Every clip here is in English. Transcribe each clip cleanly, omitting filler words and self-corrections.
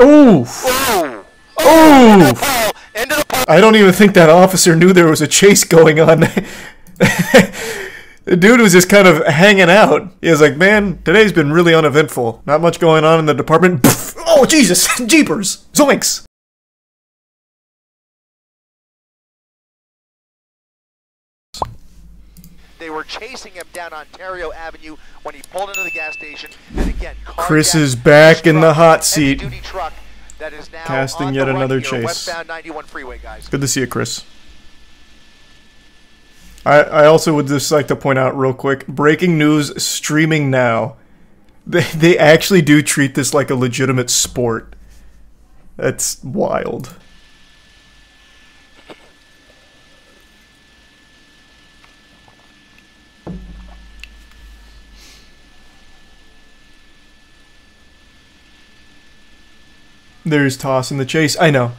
Oof! Oh! Oof! Into the pole! I don't even think that officer knew there was a chase going on. The dude was just kind of hanging out. He was like, man, today's been really uneventful. Not much going on in the department. Oh, Jesus! Jeepers! Zoinks! They were chasing him down Ontario Avenue when he pulled into the gas station. And again, Chris is back in the hot seat. Heavy-duty truck that is now Casting on yet the run another here, chase. Westbound 91 freeway, guys. Good to see you, Chris. I also would just like to point out real quick, breaking news streaming now. They actually do treat this like a legitimate sport. That's wild. There's tossing the chase. I know.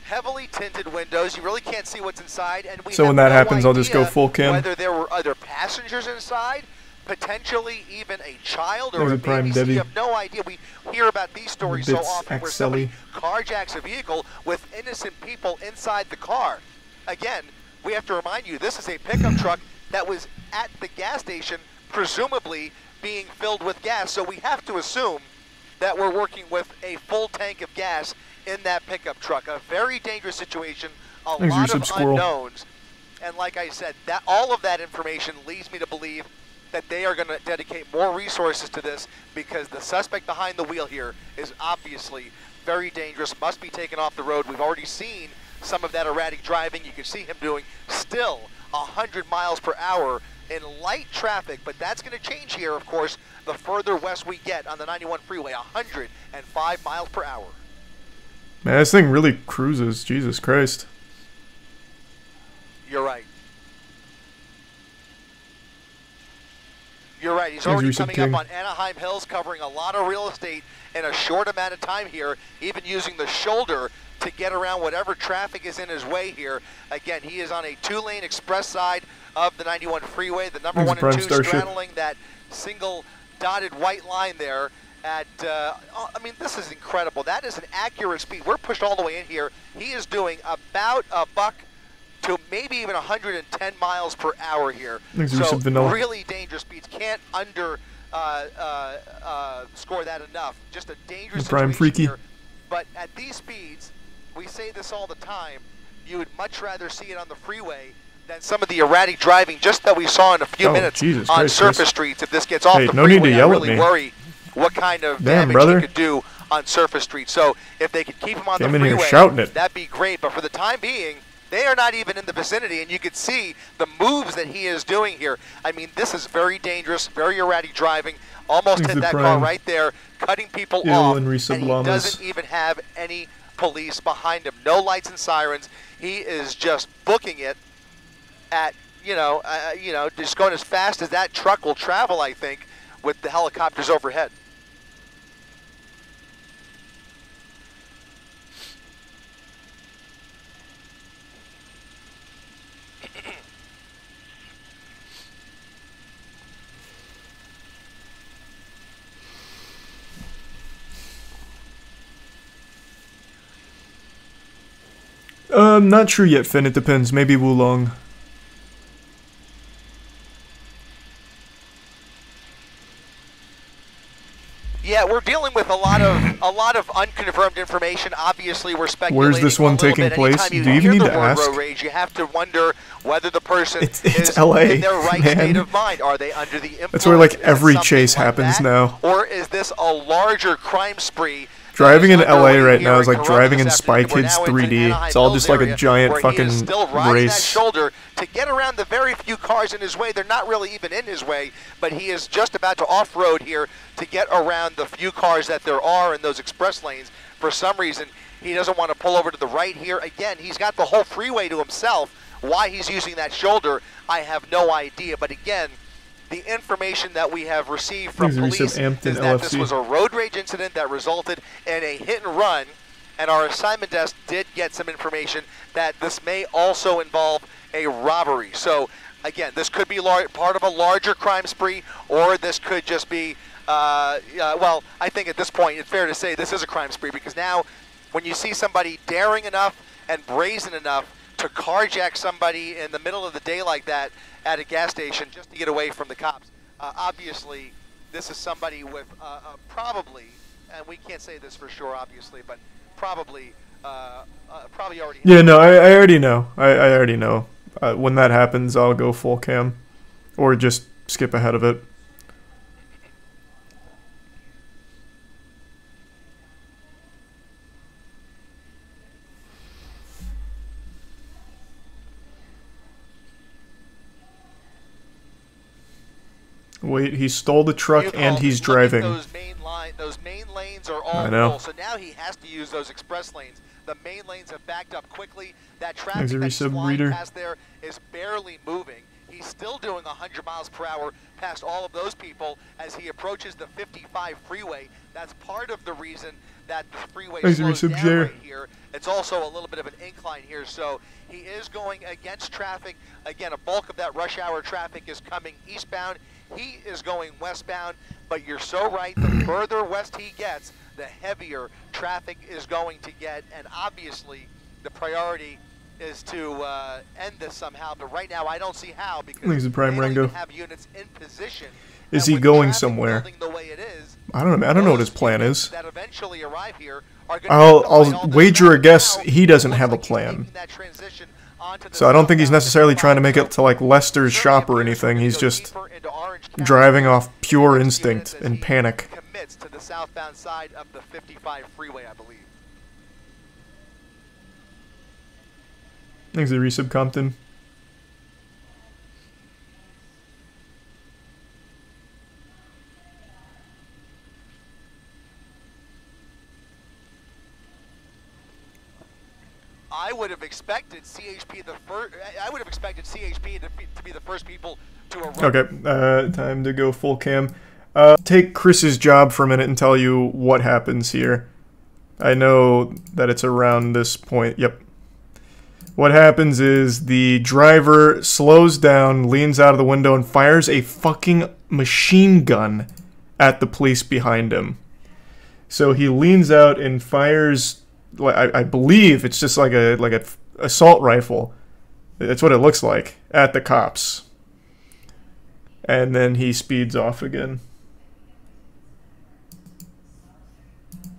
Heavily tinted windows. You really can't see what's inside. And we So when that happens, I'll just go full cam. Whether there were other passengers inside, potentially even a child or There's a a Prime baby. So Debbie. you have no idea. We hear about these stories so Bits often where XLE. somebody carjacks a vehicle with innocent people inside the car. Again, we have to remind you, this is a pickup truck that was at the gas station, presumably being filled with gas. So we have to assume that we're working with a full tank of gas in that pickup truck. A very dangerous situation, a lot of unknowns. And like I said, that all of that information leads me to believe that they are going to dedicate more resources to this because the suspect behind the wheel here is obviously very dangerous, must be taken off the road. We've already seen some of that erratic driving. You can see him doing still 100 miles per hour in light traffic, but that's going to change here, of course, the further west we get on the 91 freeway, 105 miles per hour. Man, this thing really cruises. Jesus Christ. You're right. You're right. He's already coming up on Anaheim Hills, covering a lot of real estate in a short amount of time here, even using the shoulder to get around whatever traffic is in his way here. Again, he is on a two-lane express side of the 91 freeway, the number 1 and 2 straddling that single dotted white line there. I mean, this is incredible. That is an accurate speed. We're pushed all the way in here. He is doing about a buck to maybe even 110 miles per hour here. So really dangerous speeds. Can't under score that enough. Just a dangerous situation here. But at these speeds, we say this all the time, you would much rather see it on the freeway than some of the erratic driving just that we saw in a few minutes on surface streets. If this gets off the freeway, I really worry what kind of damage he could do on surface streets. So if they could keep him on the freeway, that'd be great. But for the time being, they are not even in the vicinity, and you can see the moves that he is doing here. I mean, this is very dangerous, very erratic driving. Almost hit that car right there, cutting people off, and he doesn't even have any police behind him. No lights and sirens. He is just booking it at, just going as fast as that truck will travel, I think, with the helicopters overhead. Not sure yet, Finn. It depends. Maybe Wulong. Yeah, we're dealing with a lot of unconfirmed information. Obviously, we're speculating. Where's this one taking place? Do you even need to ask? Road rage, you have to wonder whether the person is LA, in their right state of mind. Are they under the influence? That's where like every chase happens now. Or is this a larger crime spree? Driving in LA right now is like driving in Spy Kids 3D. It's all just like a giant fucking race. Shoulder to get around the very few cars in his way. They're not really even in his way, but he is just about to off-road here to get around the few cars that there are in those express lanes. For some reason, he doesn't want to pull over to the right here. Again, he's got the whole freeway to himself. Why he's using that shoulder, I have no idea. But again, the information that we have received from police is that this was a road rage incident that resulted in a hit and run, and our assignment desk did get some information that this may also involve a robbery. So again, this could be part of a larger crime spree, or this could just be well, I think at this point it's fair to say this is a crime spree, because now when you see somebody daring enough and brazen enough to carjack somebody in the middle of the day like that at a gas station just to get away from the cops, obviously this is somebody with probably, and we can't say this for sure obviously, but probably already... Yeah, no, I already know. I already know. When that happens, I'll go full cam. Or just skip ahead of it. Wait, he stole the truck and he's driving. Those main lanes are all full, so now he has to use those express lanes. The main lanes have backed up quickly. That traffic that's flying past there is barely moving. He's still doing 100 miles per hour past all of those people as he approaches the 55 freeway. That's part of the reason that the freeway slows down right here. It's also a little bit of an incline here, so he is going against traffic. Again, a bulk of that rush hour traffic is coming eastbound. He is going westbound, but you're so right. The further west he gets, the heavier traffic is going to get, and obviously the priority is to end this somehow. But right now, I don't see how, because he's a prime they don't Rango. even have units in position. Is he going somewhere? The way it is, I don't know. I don't know what his plan is. That eventually arrive here are I'll wager a guess he doesn't have a plan. So I don't think he's necessarily trying to make it to like Lester's shop or anything. He's just driving off pure instinct and panic. Commits to the southbound side of the 55 freeway, I believe. Thanks, Resub Compton. I would have expected CHP to be the first people to arrive. Okay, time to go full cam. Take Chris's job for a minute and tell you what happens here. I know that it's around this point. Yep. What happens is the driver slows down, leans out of the window, and fires a fucking machine gun at the police behind him. So he leans out and fires... I believe it's just like a assault rifle. That's what it looks like at the cops. And then he speeds off again.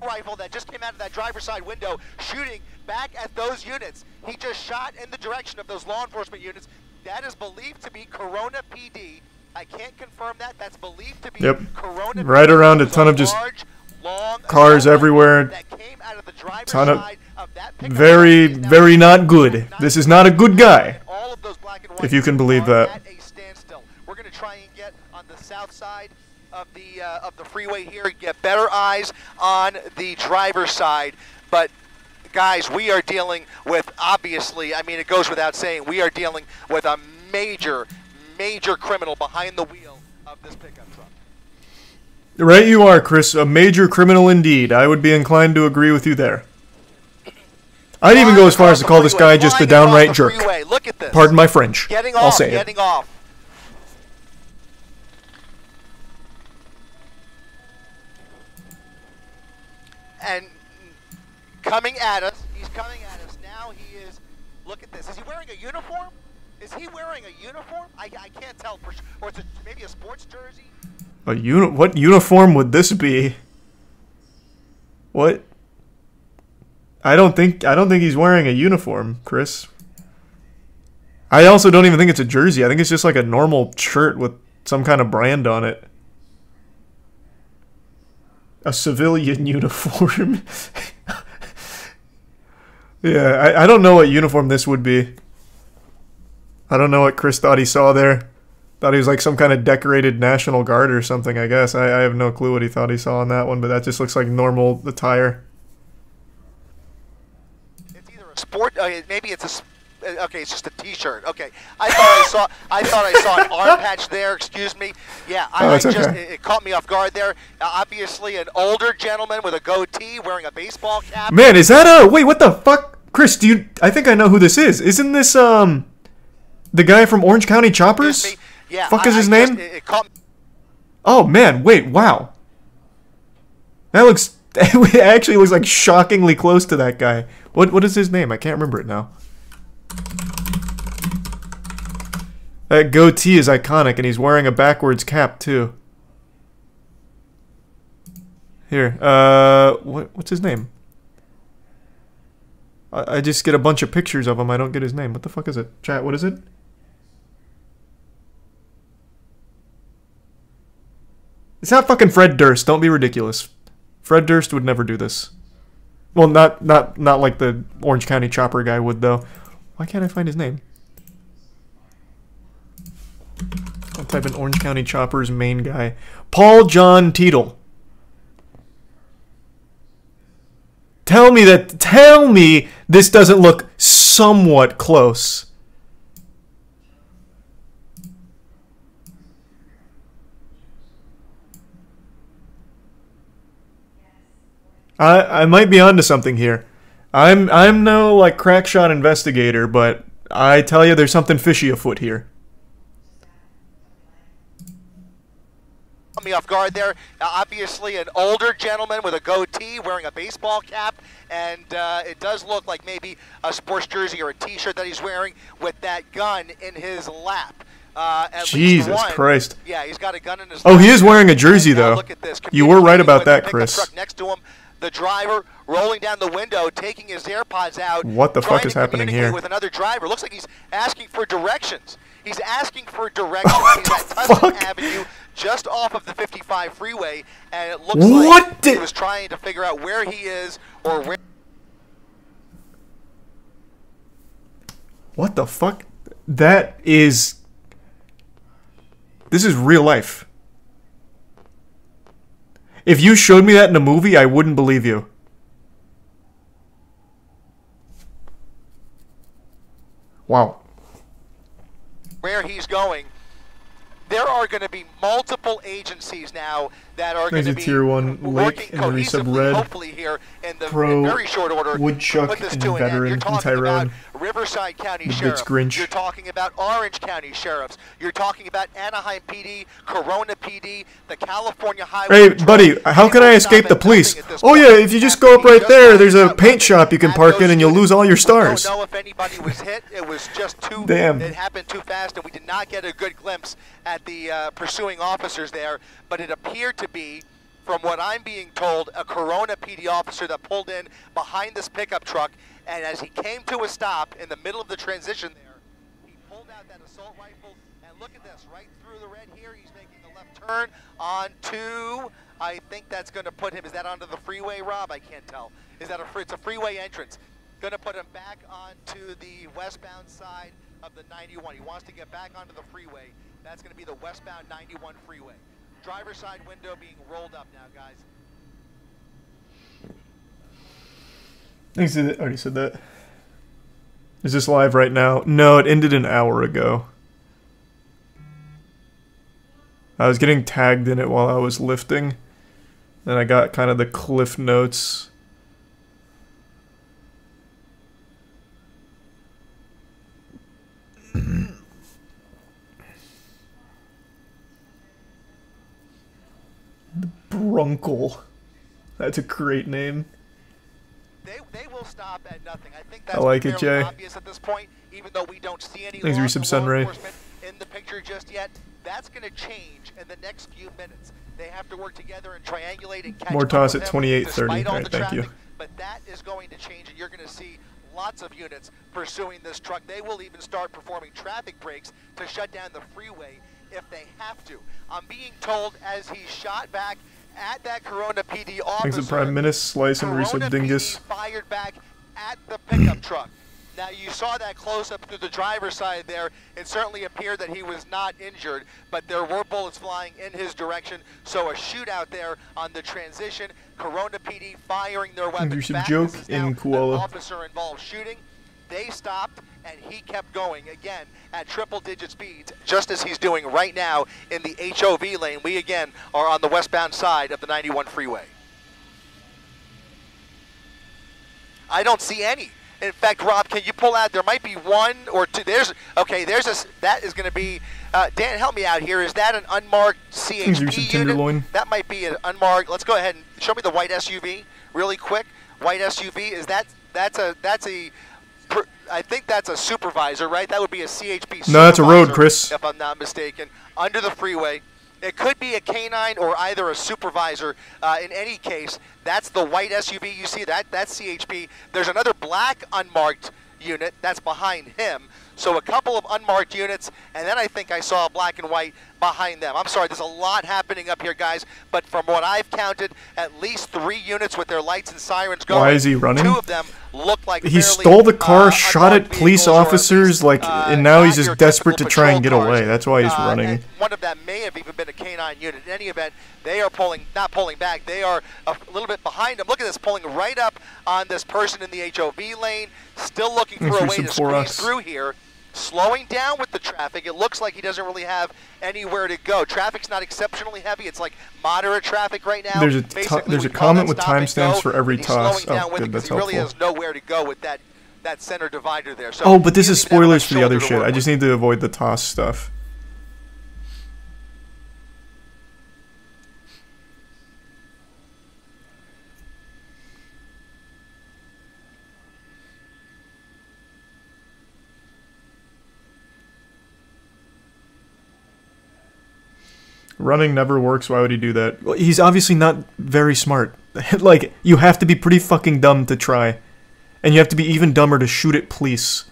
Rifle that just came out of that driver's side window, shooting back at those units. He just shot in the direction of those law enforcement units. That is believed to be Corona PD. I can't confirm that. That's believed to be Corona PD. Right around a ton of just cars everywhere. Ton of very, very not good. This is not a good guy, if you can believe that. We're going to try and get on the south side of the freeway here, get better eyes on the driver's side. But guys, we are dealing with, obviously, I mean, it goes without saying, we are dealing with a major criminal behind the wheel of this pickup truck. Right you are, Chris. A major criminal indeed. I would be inclined to agree with you there. I'd even go as far as to call this guy just a downright jerk. Look at this. Pardon my French. I'll say it. Getting off. And coming at us. He's coming at us. Now he is... Look at this. Is he wearing a uniform? Is he wearing a uniform? I can't tell. For sure. Or is it maybe a sports jersey? What uniform would this be? What? I don't think he's wearing a uniform, Chris. I also don't even think it's a jersey. I think it's just like a normal shirt with some kind of brand on it. A civilian uniform. Yeah, I don't know what uniform this would be. I don't know what Chris thought he saw there. Thought he was like some kind of decorated National Guard or something, I guess. I have no clue what he thought he saw on that one, but that just looks like normal attire. It's either a sport, maybe it's a, okay, it's just a t-shirt. Okay, I thought I saw an arm patch there, excuse me. Yeah, it caught me off guard there. Obviously an older gentleman with a goatee wearing a baseball cap. Man, is that wait, what the fuck? Chris, I think I know who this is. Isn't this, the guy from Orange County Choppers? Yeah, fuck is his name? Oh man, wait, wow. That looks... It actually looks like shockingly close to that guy. What is his name? I can't remember it now. That goatee is iconic, and he's wearing a backwards cap, too. Here, what's his name? I just get a bunch of pictures of him. I don't get his name. What the fuck is it? Chat, what is it? It's not fucking Fred Durst. Don't be ridiculous. Fred Durst would never do this. Well, not like the Orange County Chopper guy would, though. Why can't I find his name? I'll type in Orange County Chopper's main guy. Paul John Teetle. Tell me this doesn't look somewhat close. I might be onto something here. I'm no like crack shot investigator, but I tell you there's something fishy afoot here. Me off guard there. Obviously an older gentleman with a goatee wearing a baseball cap, and it does look like maybe a sports jersey or a t-shirt that he's wearing with that gun in his lap. Jesus Christ. Yeah, he's got a gun in his lap. Oh, he is here. wearing a jersey, though. Look at this. You were right about that, Chris. Truck next to him, the driver rolling down the window, taking his AirPods out. What the fuck is happening here? With another driver. Looks like he's asking for directions. He's asking for directions. He's at Tustin Avenue, just off of the 55 freeway, and it looks like he was trying to figure out where he is or where. What the fuck? That is... This is real life. If you showed me that in a movie, I wouldn't believe you. Wow. Where he's going, there are going to be multiple agencies now that are going to be Tier 1 working Lake and Resub Red, hopefully here in very short order. Woodchuck and Veteran You're and talking Tyrone. about Riverside County The Sheriff. Bitch Grinch. You're talking about Orange County Sheriffs. You're talking about Anaheim PD, Corona PD, the California Highway. Hey, buddy, how can I escape the police? Oh yeah, if you just go up right there, there's a paint shop you can park in and you'll lose all your stars. I don't know if anybody was hit. It was just too... Damn. It happened too fast, and we did not get a good glimpse at the pursuing officers there, but it appeared to be, from what I'm being told, a Corona PD officer that pulled in behind this pickup truck, and as he came to a stop in the middle of the transition there, he pulled out that assault rifle, and look at this, right through the red here, he's making a left turn onto, I think that's going to put him, is that onto the freeway, Rob? I can't tell. Is that it's a freeway entrance. Going to put him back onto the westbound side of the 91. He wants to get back onto the freeway. That's going to be the westbound 91 freeway. Driver's side window being rolled up now, guys. I already said that. Is this live right now? No, it ended an hour ago. I was getting tagged in it while I was lifting. Then I got kind of the cliff notes. Brunkle. That's a great name. They will stop at nothing. I think that's Jay. obvious at this point, even though we don't see any Thanks, law Sunray. enforcement in the picture just yet. That's going to change in the next few minutes. They have to work together and triangulate and catch More toss at 28:30. Alright, thank you. But that is going to change, and you're going to see lots of units pursuing this truck. They will even start performing traffic breaks to shut down the freeway if they have to. I'm being told as he shot back at that Corona PD officer. Thanks to Prime Menace, Slice, and Resub Dingus. Fired back at the pickup truck. Now you saw that close up through the driver's side there. It certainly appeared that he was not injured, but there were bullets flying in his direction. So a shootout there on the transition. Corona PD firing their weapons back. Joke This is in now Koala. an officer involved shooting. They stopped, and he kept going, again, at triple-digit speeds, just as he's doing right now in the HOV lane. We, again, are on the westbound side of the 91 freeway. I don't see any. In fact, Rob, can you pull out? There might be one or two. That is going to be. Dan, help me out here. Is that an unmarked CHP unit? That might be an unmarked. Let's go ahead and show me the white SUV really quick. White SUV. Is that's a I think that's a supervisor, right? That would be a CHP supervisor. No, that's a road, Chris. If I'm not mistaken. Under the freeway. It could be a canine or either a supervisor. In any case, that's the white SUV. You see that? That's CHP. There's another black unmarked unit that's behind him. So a couple of unmarked units, and then I think I saw a black and white behind them. I'm sorry, there's a lot happening up here, guys, but from what I've counted, at least 3 units with their lights and sirens going. Why is he running? 2 of them look like he stole the car, shot at police officers, like, and now he's just desperate to try and get away. That's why he's running. One of them may have even been a canine unit. In any event, they are not pulling back. They are a little bit behind him. Look at this, pulling right up on this person in the HOV lane, still looking for a way to squeeze through here. Slowing down with the traffic. It looks like he doesn't really have anywhere to go. Traffic's not exceptionally heavy. It's like moderate traffic right now. There's a comment with timestamps for every toss. Oh, good, that's helpful. He really has nowhere to go with that center divider there. So oh, but this is spoilers for the other shit. I just need to avoid the toss stuff. Running never works. Why would he do that? Well, he's obviously not very smart. Like, you have to be pretty fucking dumb to try. And you have to be even dumber to shoot at police.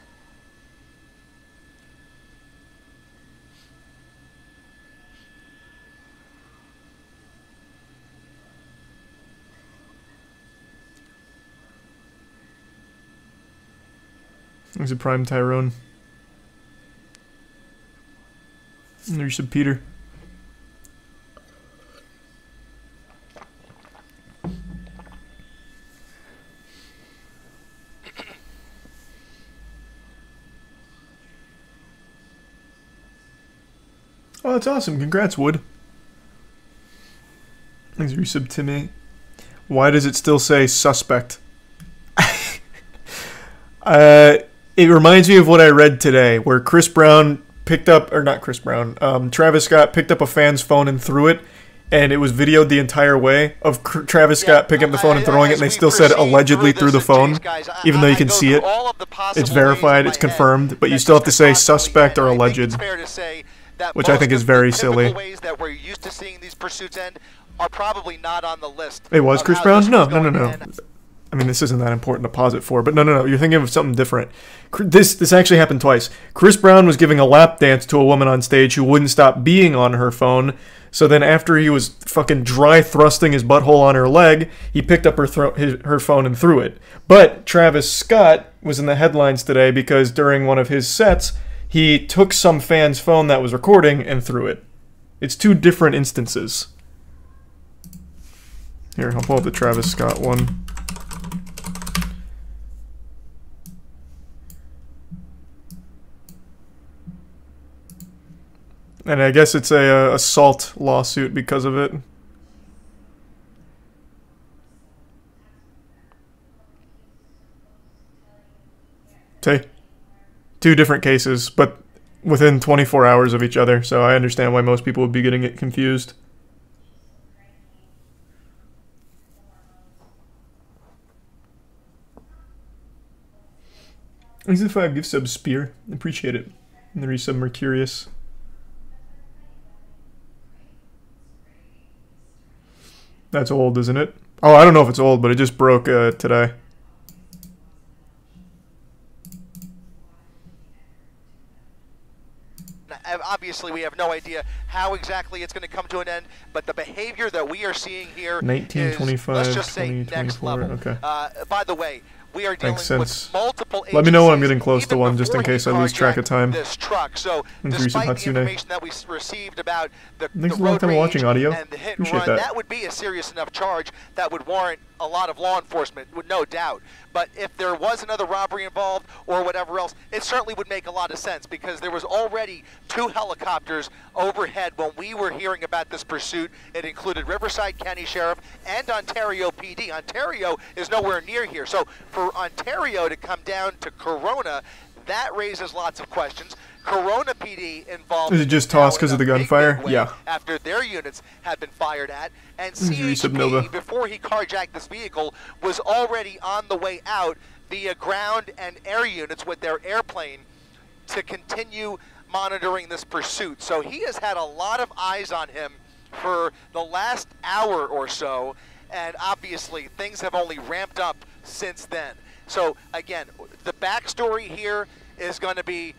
There's a prime Tyrone. And there's a Peter. Oh, that's awesome. Congrats, Wood. Thanks for your sub, Timmy. Why does it still say suspect? It reminds me of what I read today, where Chris Brown picked up, or not Chris Brown, Travis Scott picked up a fan's phone and threw it, and it was videoed the entire way of Travis Scott picking up the phone and throwing it, and they still said allegedly through the phone, even though you can see it. It's verified, it's confirmed, but you still have to say suspect or alleged. Which I think is very silly. Ways that we're used to seeing these pursuits end are probably not on the list. It was Chris Brown? No. I mean, this isn't that important to pause it for, but no. You're thinking of something different. This actually happened twice. Chris Brown was giving a lap dance to a woman on stage who wouldn't stop being on her phone. So then after he was fucking dry thrusting his butthole on her leg, he picked up her phone and threw it. But Travis Scott was in the headlines today because during one of his sets, he took some fan's phone that was recording and threw it. It's 2 different instances. Here, I'll pull up the Travis Scott one. And I guess it's a assault lawsuit because of it. Say. 2 different cases, but within 24 hours of each other, so I understand why most people would be getting it confused. Thanks for the 5 gift subs, Spear. Appreciate it. And the resub Mercurius. That's old, isn't it? Oh, I don't know if it's old, but it just broke today. Obviously, we have no idea how exactly it's going to come to an end, but the behavior that we are seeing here 1925, is, let's just say, next level. Okay. By the way, we are dealing with multiple agencies. Let me know when I'm getting close to one, just in case I lose track of time. This truck. So, despite the information that we received about the road rage watching audio. And the hit and run, that would be a serious enough charge that would warrant a lot of law enforcement, with no doubt. But if there was another robbery involved or whatever else, it certainly would make a lot of sense, because there was already 2 helicopters overhead when we were hearing about this pursuit. It included Riverside County Sheriff and Ontario PD. Ontario is nowhere near here. So for Ontario to come down to Corona, that raises lots of questions. Corona PD involved. Is it just tossed because of the gunfire? Yeah. After their units had been fired at, and Injury CHP, subnova. before he carjacked this vehicle, was already on the way out via ground and air units with their airplane to continue monitoring this pursuit. So he has had a lot of eyes on him for the last hour or so, and obviously things have only ramped up since then. So again, the backstory here is going to be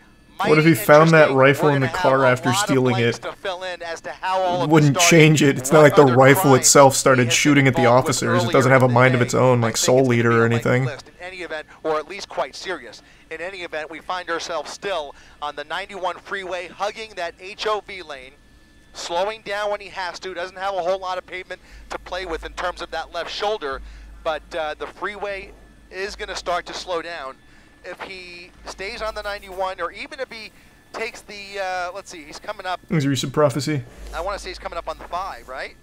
what if he found that interesting. rifle We're in the gonna car have after a lot of stealing blanks it? to fill in as to how all of this Wouldn't started, change it. It's not what like the other rifle crimes itself he started has shooting been at the involved with officers. It doesn't earlier have a in the mind of day. its own, I like think Soul it's gonna Eater be or a lengthy anything. list in any event, or at least quite serious. In any event, we find ourselves still on the 91 freeway, hugging that HOV lane, slowing down when he has to. Doesn't have a whole lot of pavement to play with in terms of that left shoulder, but the freeway is going to start to slow down. If he stays on the 91, or even if he takes the, let's see, he's coming up. It was a recent prophecy. I want to say he's coming up on the 5, right?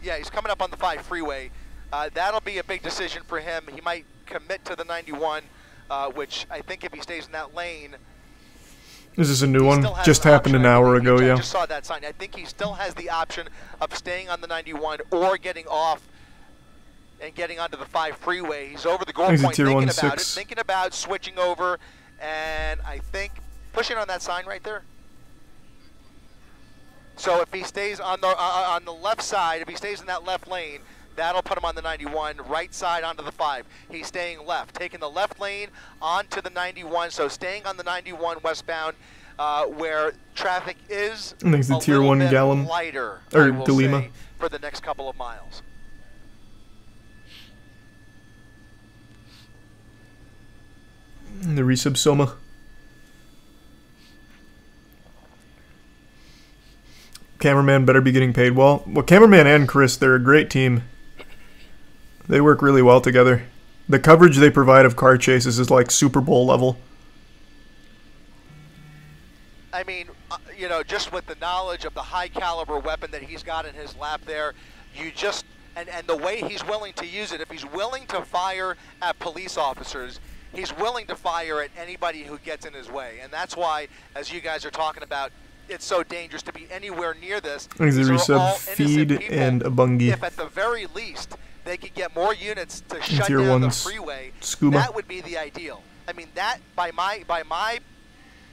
Yeah, he's coming up on the 5 freeway. That'll be a big decision for him. He might commit to the 91, which I think if he stays in that lane. Is this a new one? Just happened an hour ago, yeah. I just saw that sign. I think he still has the option of staying on the 91 or getting off and getting onto the 5 freeway. He's over the goal point, thinking about switching over, and I think pushing on that sign right there. So if he stays on the left side, if he stays in that left lane, that'll put him on the 91, right side onto the 5. He's staying left, taking the left lane onto the 91, so staying on the 91 westbound, where traffic is I think it's the Tier 1 Gallum, lighter, or Delima, for the next couple of miles. The resub Soma. Cameraman better be getting paid well. Well, Cameraman and Chris, they're a great team. They work really well together. The coverage they provide of car chases is like Super Bowl level. I mean, you know, just with the knowledge of the high caliber weapon that he's got in his lap there, you just, and the way he's willing to use it, if he's willing to fire at police officers, he's willing to fire at anybody who gets in his way. And that's why, as you guys are talking about, it's so dangerous to be anywhere near this. These are resub Feed and a Bungie. If at the very least they could get more units to shut down the freeway, that would be the ideal. I mean, that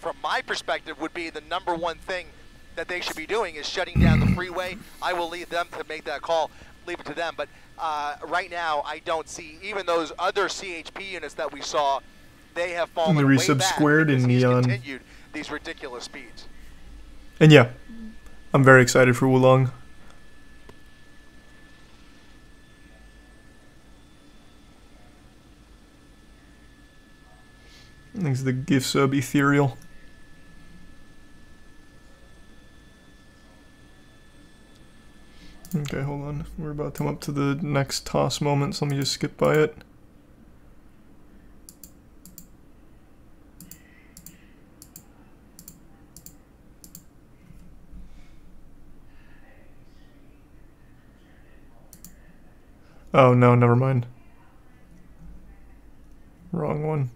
from my perspective would be the #1 thing that they should be doing, is shutting down the freeway. I will leave them to make that call, leave it to them. But right now, I don't see, even those other CHP units that we saw, they have fallen the way resub back squared because in he's neon. continued these ridiculous speeds. And yeah, I'm very excited for Wulong. Thanks to the gift sub Ethereal. Okay, hold on. We're about to come up to the next toss moment, so let me just skip by it. Oh no, never mind. Wrong one.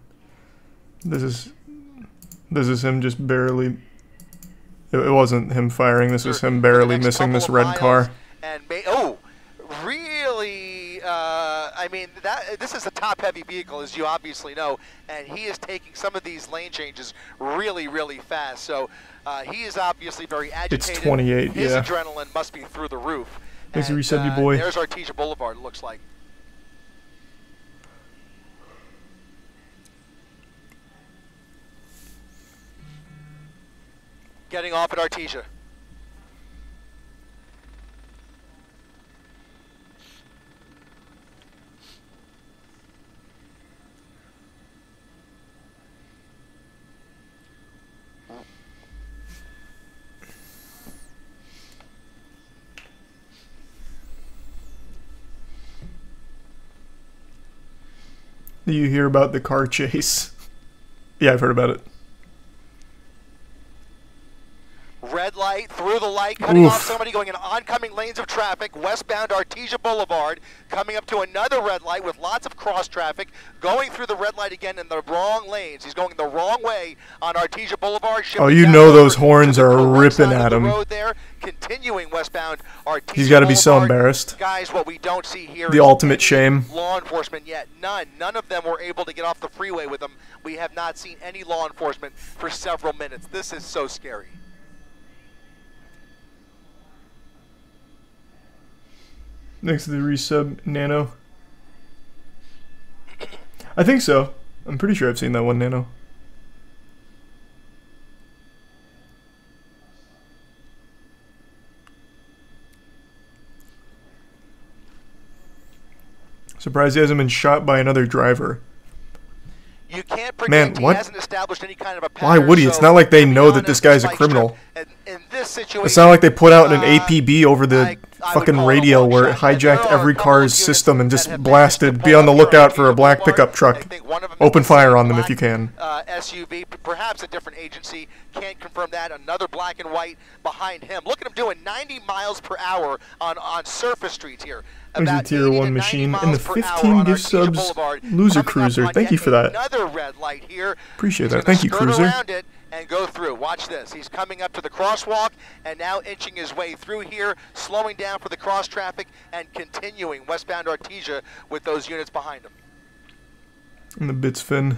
This is him just barely. It wasn't him firing. This is him barely missing this red car. And really? I mean, this is a top-heavy vehicle, as you obviously know, and he is taking some of these lane changes really, really fast. So he is obviously very agitated. It's 28. His yeah. adrenaline must be through the roof. Thanks to reset you, boy. There's Artesia Boulevard, it looks like. Getting off at Artesia. Do you hear about the car chase? Yeah, I've heard about it. Red light, through the light, cutting off somebody going in oncoming lanes of traffic, westbound Artesia Boulevard, coming up to another red light with lots of cross traffic, going through the red light again in the wrong lanes. He's going the wrong way on Artesia Boulevard. Oh, you know those horns are ripping at him. There, continuing westbound Artesia He's got to be so embarrassed. Guys, what we don't see here the is ultimate shame. Law enforcement yet. None of them were able to get off the freeway with him. We have not seen any law enforcement for several minutes. This is so scary. Next to the resub Nano. I think so. I'm pretty sure I've seen that one Nano. Surprised he hasn't been shot by another driver. You can't predict. Man, what? He hasn't established any kind of a pattern. Why would he? It's not like they know that this guy's a criminal. In this situation, it's not like they put out an APB over the fucking radio where it hijacked every car's system and just blasted, be on the lookout for a black pickup truck. Open fire on them if you can. SUV, perhaps a different agency, can't confirm that. Another black and white behind him. Look at him doing 90 miles per hour on surface streets here. There's a tier 1 machine and the 15 gift subs. Loser Cruiser, thank you for that. Another red light here. Appreciate that. Thank you, Cruiser. Around it and go through. Watch this. He's coming up to the crosswalk and now inching his way through here, slowing down for the cross traffic and continuing westbound Artesia with those units behind him. And the bits fin.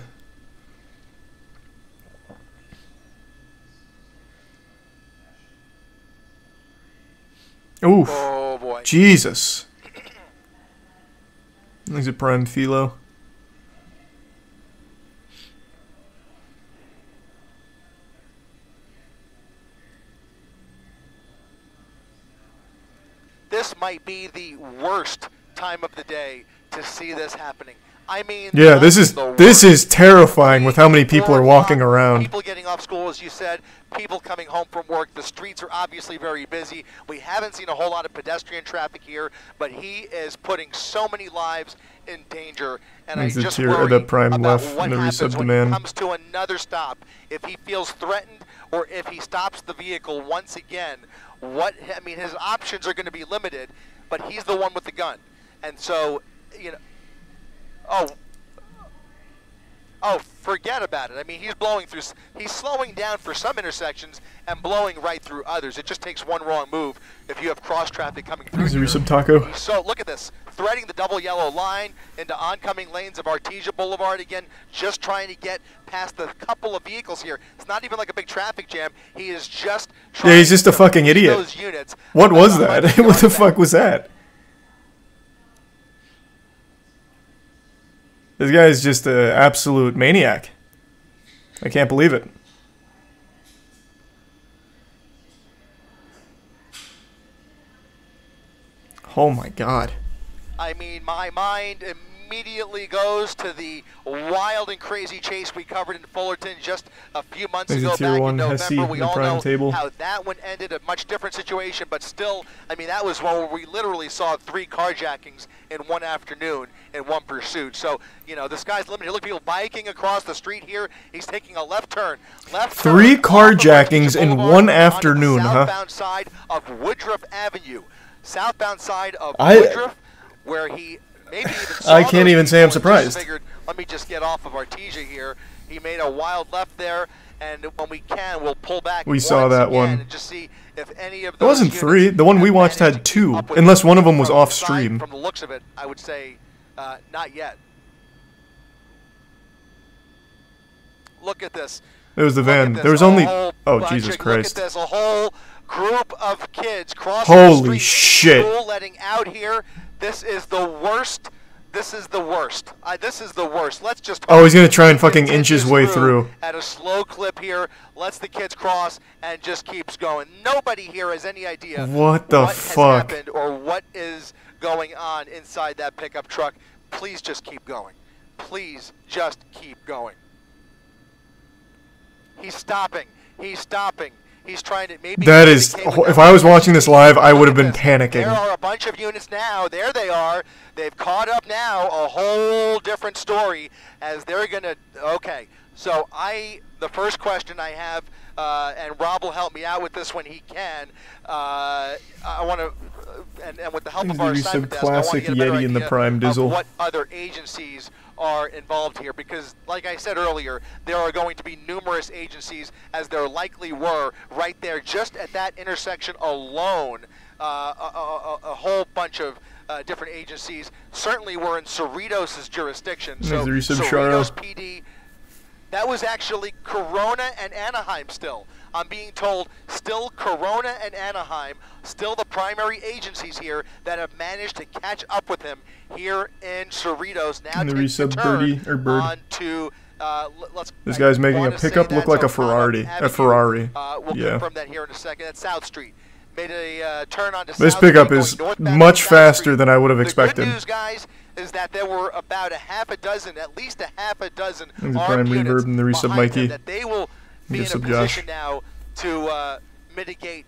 Oof. Oh boy. Jesus. He's a prime philo. This might be the worst time of the day to see this happening. I mean, yeah, this is terrifying with how many people are walking around. People getting off school, as you said, people coming home from work. The streets are obviously very busy. We haven't seen a whole lot of pedestrian traffic here, but he is putting so many lives in danger. And I just worry about what happens when he comes to another stop. If he feels threatened or if he stops the vehicle once again, his options are going to be limited, but he's the one with the gun. And so, you know, oh, forget about it. I mean, he's slowing down for some intersections and blowing right through others. It just takes one wrong move if you have cross traffic coming through. Here's a resub taco. So look at this, threading the double yellow line into oncoming lanes of Artesia Boulevard again, just trying to get past a couple of vehicles here. It's not even like a big traffic jam. He is just trying he's just a fucking idiot. Those units. What was that? What the fuck was that? This guy is just an absolute maniac. I can't believe it. Oh my god. I mean, my mind immediately goes to the wild and crazy chase we covered in Fullerton just a few months ago back in November. We all know how that one ended, a much different situation, but still, I mean, that was one where we literally saw 3 carjackings in one afternoon in one pursuit. So, you know, the sky's limited. Look, people biking across the street here. He's taking a left turn. 3 carjackings in one afternoon, huh? Southbound side of Woodruff Avenue. Southbound side of Woodruff, where he maybe even saw I can't even say I'm surprised. Figured, let me just get off of Artesia here. He made a wild left there, and when we can, we'll pull back. We saw that one. And just see if any of those. It wasn't 3. The one we watched had 2, unless one of them was off stream. From the looks of it, I would say not yet. Look at this. It was the van. There was only. Oh Jesus Christ! Look at this. A whole group of kids crossing the street. Holy shit! School letting out here. This is the worst. This is the worst. This is the worst. Let's just. Oh, he's gonna try and fucking inch his way through. At a slow clip here, lets the kids cross and just keeps going. Nobody here has any idea what the fuck has happened or what is going on inside that pickup truck. Please just keep going. Please just keep going. He's stopping. He's stopping. He's trying to maybe... That is... If I was watching this live, I would have been panicking. There are a bunch of units now. There they are. They've caught up now. A whole different story as they're going to... Okay. So the first question I have, and Rob will help me out with this when he can. I want to... And with the help of our assignment desk, I want to get a better idea in the Prime Dizzle. of what other agencies are involved here, because like I said earlier, there are going to be numerous agencies, as there likely were right there just at that intersection alone. A whole bunch of different agencies certainly were in Cerritos' jurisdiction. So Cerritos PD, that was actually Corona and Anaheim still. I'm being told still Corona and Anaheim, still the primary agencies here that have managed to catch up with him here in Cerritos. Now the resub birdie or bird. On to, this guy's making a pickup look like a Ferrari. We'll yeah. confirm that here in a second. That's South Street. Made a turn onto this South pickup Street, is much faster than I would have expected. The good news, guys, is that there were about at least a half a dozen Prime armed units reverb and the resub behind Mikey. them that they will be in a position now to mitigate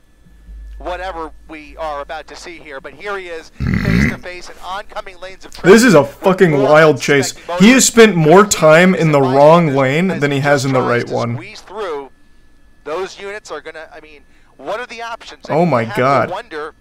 whatever we are about to see here. But here he is, face to face in oncoming lanes of traffic. This is a fucking wild chase. He has spent more time in the wrong lane than he has in the right one. Squeeze through. Those units are gonna. I mean, what are the options? Oh my God! I wonder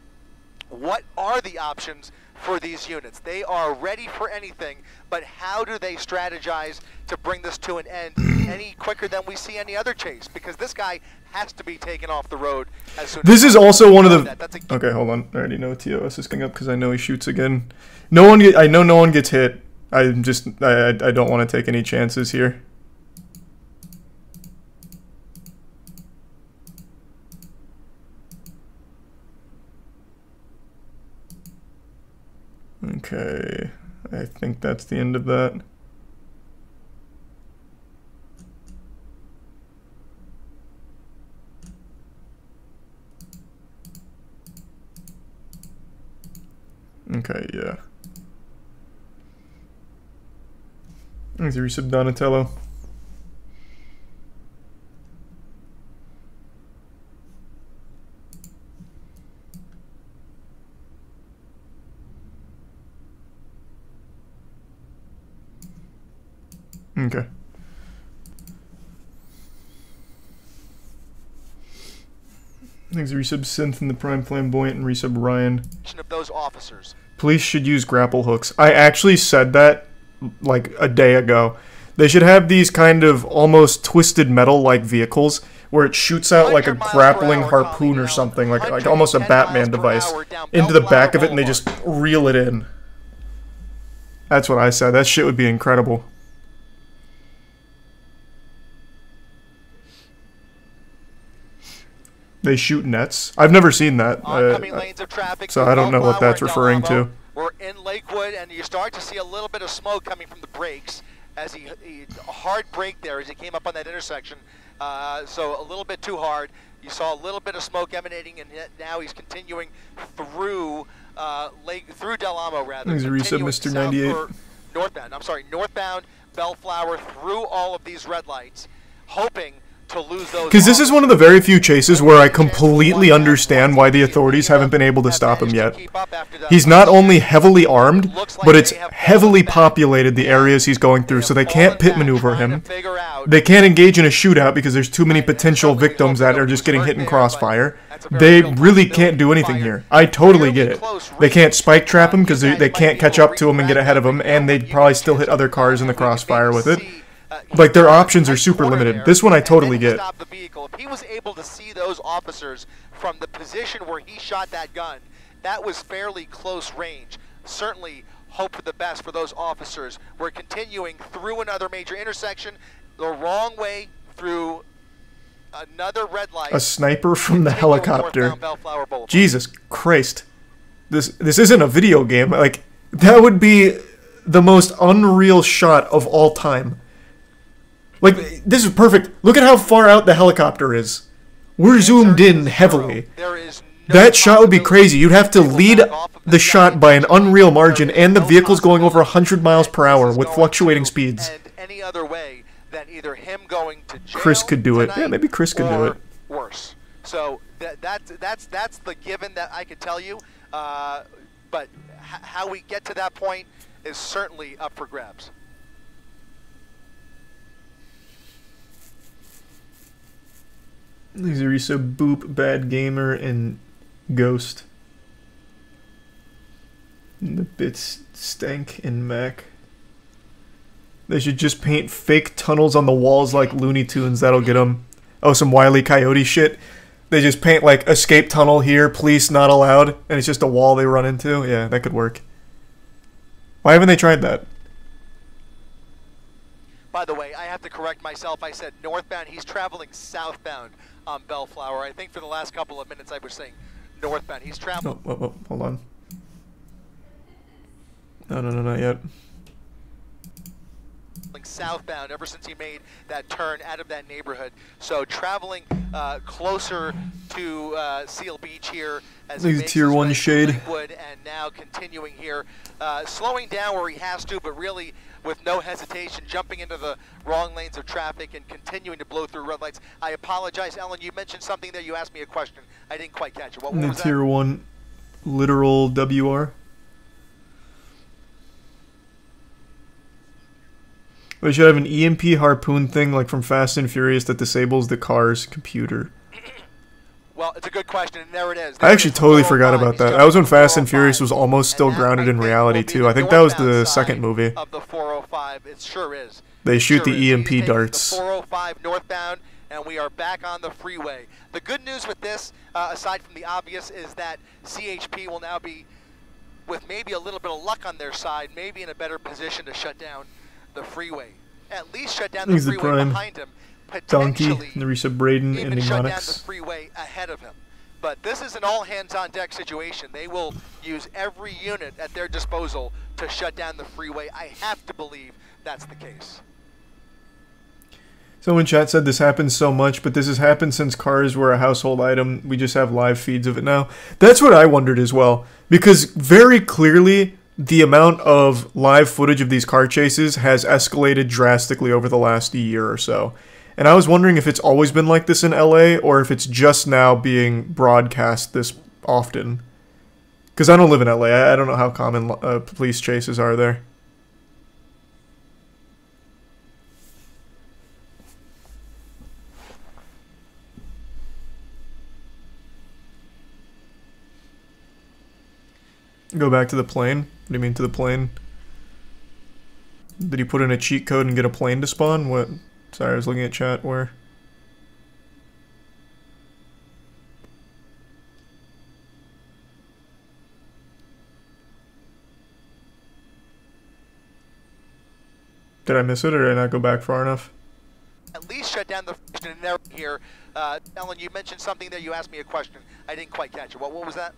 what are the options for these units. They are ready for anything, but how do they strategize to bring this to an end any quicker than we see any other chase? Because this guy has to be taken off the road as soon as this is also one of the... Okay, hold on. I already know TOS is coming up because I know he shoots again. I know no one gets hit. I don't want to take any chances here. Okay, I think that's the end of that. Okay, yeah. There's a resub Donatello. Okay. Thanks to resub Synth and the Prime Flamboyant and resub Ryan. Of those officers. Police should use grapple hooks. I actually said that like a day ago. They should have these kind of almost twisted metal-like vehicles where it shoots out like a grappling harpoon or something, like almost a Batman device, into the back of it, and they just reel it in. That's what I said. That shit would be incredible. They shoot nets. I've never seen that, so I don't know what that's referring to. We're in Lakewood, and you start to see a little bit of smoke coming from the brakes as a hard brake there as he came up on that intersection. So a little bit too hard. You saw a little bit of smoke emanating, and now he's continuing through through Del Amo, rather. He's a reset, Mr. 98. Northbound. I'm sorry, northbound Bellflower through all of these red lights, hoping to lose those. Because this is one of the very few chases where I completely understand why the authorities haven't been able to stop him yet. He's not only heavily armed, but it's heavily populated, the areas he's going through, so they can't pit maneuver him. They can't engage in a shootout because there's too many potential victims that are just getting hit in crossfire. They really can't do anything here. I totally get it. They can't spike trap him because they can't catch up to him and get ahead of him, and they'd probably still hit other cars in the crossfire with it. Like, their options are super limited. This one I totally get. If he was able to see those officers from the position where he shot that gun, that was fairly close range. Certainly hope for the best for those officers. We're continuing through another major intersection, the wrong way through another red light. A sniper from the helicopter. Jesus Christ. This isn't a video game. Like, that would be the most unreal shot of all time. Like, this is perfect. Look at how far out the helicopter is. We're zoomed in heavily. That shot would be crazy. You'd have to lead the shot by an unreal margin, and the vehicle's going over 100 miles per hour with fluctuating speeds. Any other way than either him going to jail Chris could do it. Yeah, maybe Chris could do it. Worse. So that's the given that I could tell you. But how we get to that point is certainly up for grabs. These are Issa, Boop, Bad Gamer, and Ghost. And the bits stank and Mac. They should just paint fake tunnels on the walls like Looney Tunes. That'll get them. Oh, some Wile E. Coyote shit. They just paint like escape tunnel here, police not allowed, and it's just a wall they run into. Yeah, that could work. Why haven't they tried that? By the way, I have to correct myself. I said northbound. He's traveling southbound on Bellflower. I think for the last couple of minutes I was saying northbound. He's traveling. Oh, hold on. No, not yet. Southbound ever since he made that turn out of that neighborhood. So traveling closer to Seal Beach here as he makes tier his 1 way shade. to Lakewood, and now continuing here, slowing down where he has to, but really with no hesitation, jumping into the wrong lanes of traffic and continuing to blow through red lights. I apologize, Ellen. You mentioned something there. You asked me a question. I didn't quite catch it. What was that? Tier 1 literal WR. We should have an EMP harpoon thing like from Fast and Furious that disables the car's computer. Well, it's a good question, and there it is. I actually totally forgot about that. That was when Fast and Furious was almost still grounded in reality too. I think that was the second movie. Of the 405, it sure is. They shoot the EMP darts. The 405 northbound, and we are back on the freeway. The good news with this, aside from the obvious, is that CHP will now be, with maybe a little bit of luck on their side, maybe in a better position to shut down the freeway. At least shut down the freeway behind him. Donkey, Nerissa Braden, even and shut down Monix. the freeway ahead of him. But this is an all-hands-on-deck situation. They will use every unit at their disposal to shut down the freeway. I have to believe that's the case. Someone in chat said this happens so much, but this has happened since cars were a household item. We just have live feeds of it now. That's what I wondered as well. Because very clearly, the amount of live footage of these car chases has escalated drastically over the last year or so. And I was wondering if it's always been like this in LA, or if it's just now being broadcast this often. Because I don't live in LA. I don't know how common police chases are there. Go back to the plane? What do you mean to the plane? Did he put in a cheat code and get a plane to spawn? What? Sorry, I was looking at chat. Where? Did I miss it, or did I not go back far enough? At least shut down the here. Ellen, you mentioned something there. You asked me a question. I didn't quite catch it. What was that?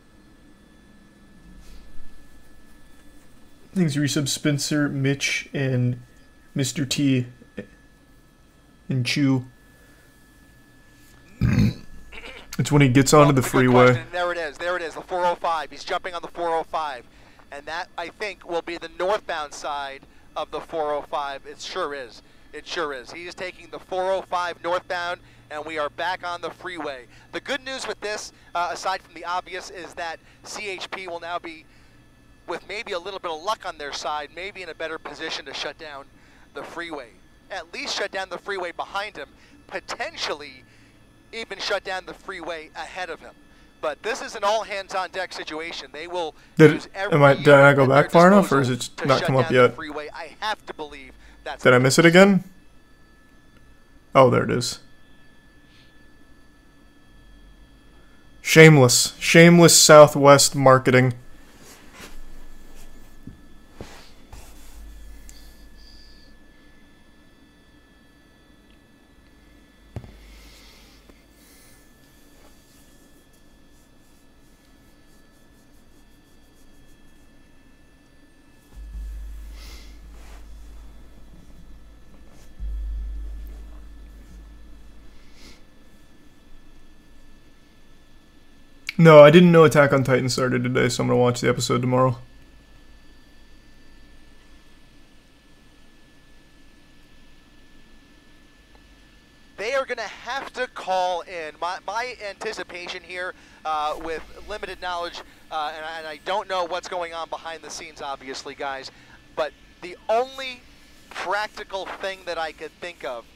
Thanks, Resub, Spencer, Mitch, and Mr. T. And Chew. It's when he gets onto the freeway. There it is. There it is. The 405. He's jumping on the 405. And that, I think, will be the northbound side of the 405. It sure is. It sure is. He is taking the 405 northbound, and we are back on the freeway. The good news with this, aside from the obvious, is that CHP will now be, with maybe a little bit of luck on their side, maybe in a better position to shut down the freeway. At least shut down the freeway behind him, potentially even shut down the freeway ahead of him. But this is an all-hands-on-deck situation. They will use every did I not go back far enough, or is it not come up yet? Freeway. I have to believe that's Did I miss it again? Oh, there it is. Shameless. Shameless Southwest marketing. No, I didn't know Attack on Titan started today, so I'm going to watch the episode tomorrow. They are are going to have to call in. My anticipation here, with limited knowledge, and I don't know what's going on behind the scenes, obviously, guys, but the only practical thing that I could think of,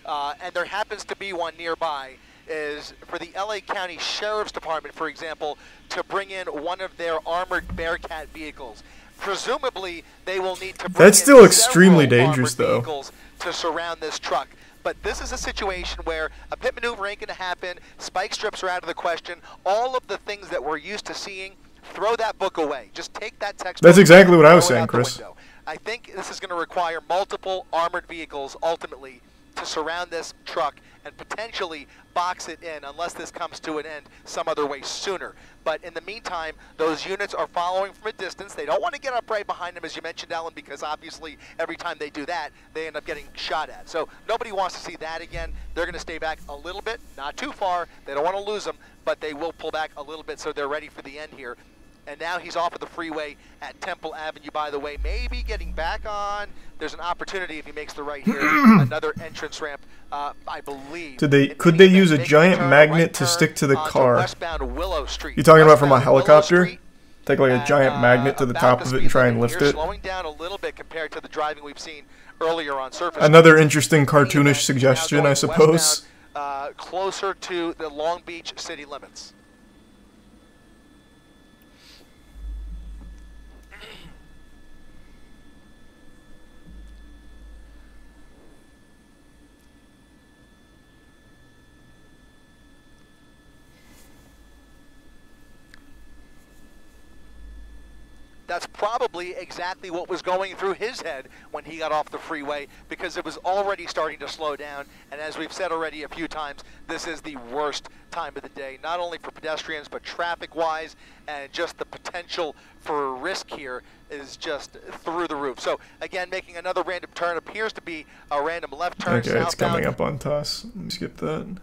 and there happens to be one nearby, is for the LA County Sheriff's Department, for example, to bring in one of their armored Bearcat vehicles. Presumably, they will need to bring That's in still extremely dangerous, armored though. vehicles to surround this truck. But this is a situation where a pit maneuver ain't going to happen, spike strips are out of the question, all of the things that we're used to seeing, throw that book away. Just take that textbook. That's exactly what I was saying, Chris. I think this is going to require multiple armored vehicles, ultimately, to surround this truck and potentially box it in, unless this comes to an end some other way sooner. But in the meantime, those units are following from a distance. They don't want to get up right behind them, as you mentioned, Alan, because obviously every time they do that, they end up getting shot at. So nobody wants to see that again. They're going to stay back a little bit, not too far. They don't want to lose them, but they will pull back a little bit so they're ready for the end here. And now he's off of the freeway at Temple Avenue, by the way. Maybe getting back on. There's an opportunity if he makes the right here. Another entrance ramp, I believe. Could they use a giant magnet to stick to the car? Westbound Willow Street. You talking about from a helicopter? Take like a giant magnet to the top of it and try and lift it? Slowing down a little bit compared to the driving we've seen earlier on surface. Another interesting cartoonish suggestion, I suppose. Westbound, closer to the Long Beach city limits. That's probably exactly what was going through his head when he got off the freeway, because it was already starting to slow down. And as we've said already a few times, this is the worst time of the day, not only for pedestrians, but traffic-wise, and just the potential for risk here is just through the roof. So again, making another random turn, appears to be a random left turn. Okay, southbound. it's coming up on TOS. Let me skip that.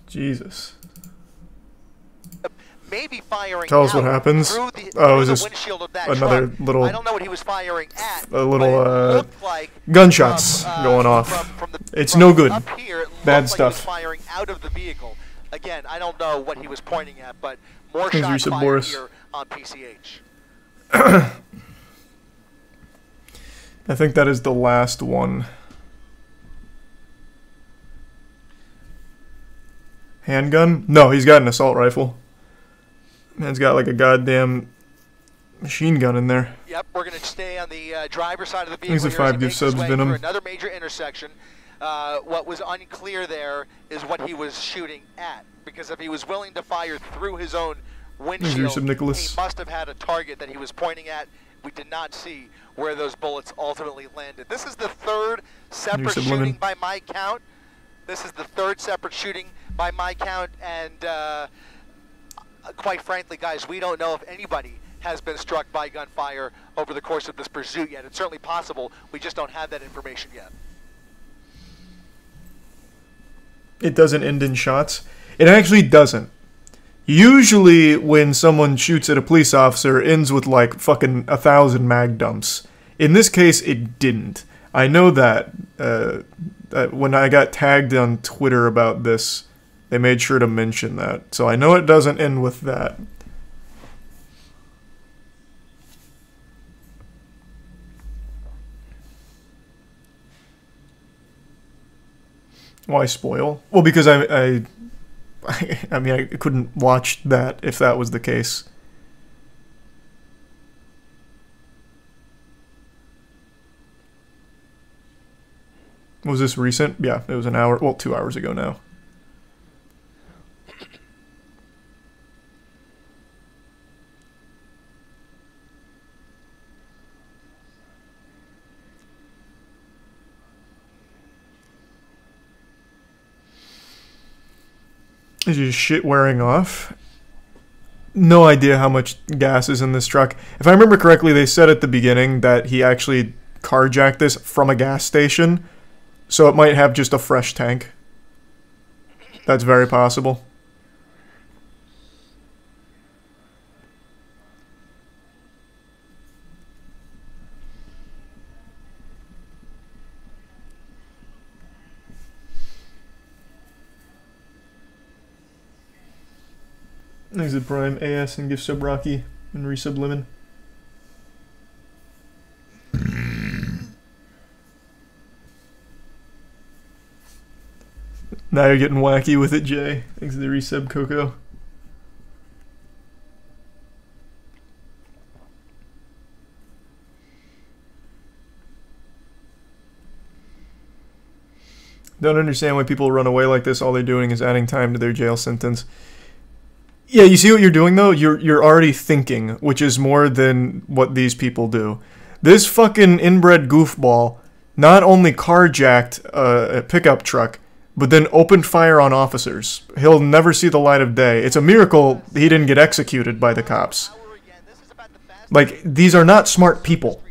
Jesus. Maybe firing. Tell us what happens. Oh, is this another little? I don't know what he was firing at. A little like gunshots going off. It's no good. Here, bad stuff. Firing out of the vehicle. Again, I don't know what he was pointing at, but more shots fired here on PCH. I think that is the last one. Handgun? No, he's got an assault rifle. Man's got like a goddamn machine gun in there. Yep, we're going to stay on the driver's side of the vehicle. He's a 5-2 subs Venom. Another major intersection. What was unclear there is what he was shooting at, because if he was willing to fire through his own windshield, he must have had a target that he was pointing at. We did not see where those bullets ultimately landed. This is the third separate shooting by my count. This is the third separate shooting by my count, and quite frankly, guys, we don't know if anybody has been struck by gunfire over the course of this pursuit yet. It's certainly possible. We just don't have that information yet. It doesn't end in shots. It actually doesn't. Usually, when someone shoots at a police officer, it ends with like fucking 1,000 mag dumps. In this case, it didn't. I know that. When I got tagged on Twitter about this, they made sure to mention that. So I know it doesn't end with that. Why spoil? Well, because I mean, I couldn't watch that if that was the case. Was this recent? Yeah, it was an hour, well, 2 hours ago now. Is your shit wearing off? no idea how much gas is in this truck. If I remember correctly, they said at the beginning that he actually carjacked this from a gas station, so it might have just a fresh tank. That's very possible. Exit Prime, AS, and gift sub Rocky, and resub Lemon. Now you're getting wacky with it, Jay. Thanks to the resub, Coco. Don't understand why people run away like this. All they're doing is adding time to their jail sentence. Yeah, you see what you're doing though? You're already thinking, which is more than what these people do. This fucking inbred goofball not only carjacked a pickup truck, but then opened fire on officers. He'll never see the light of day. It's a miracle he didn't get executed by the cops. Like, these are not smart people.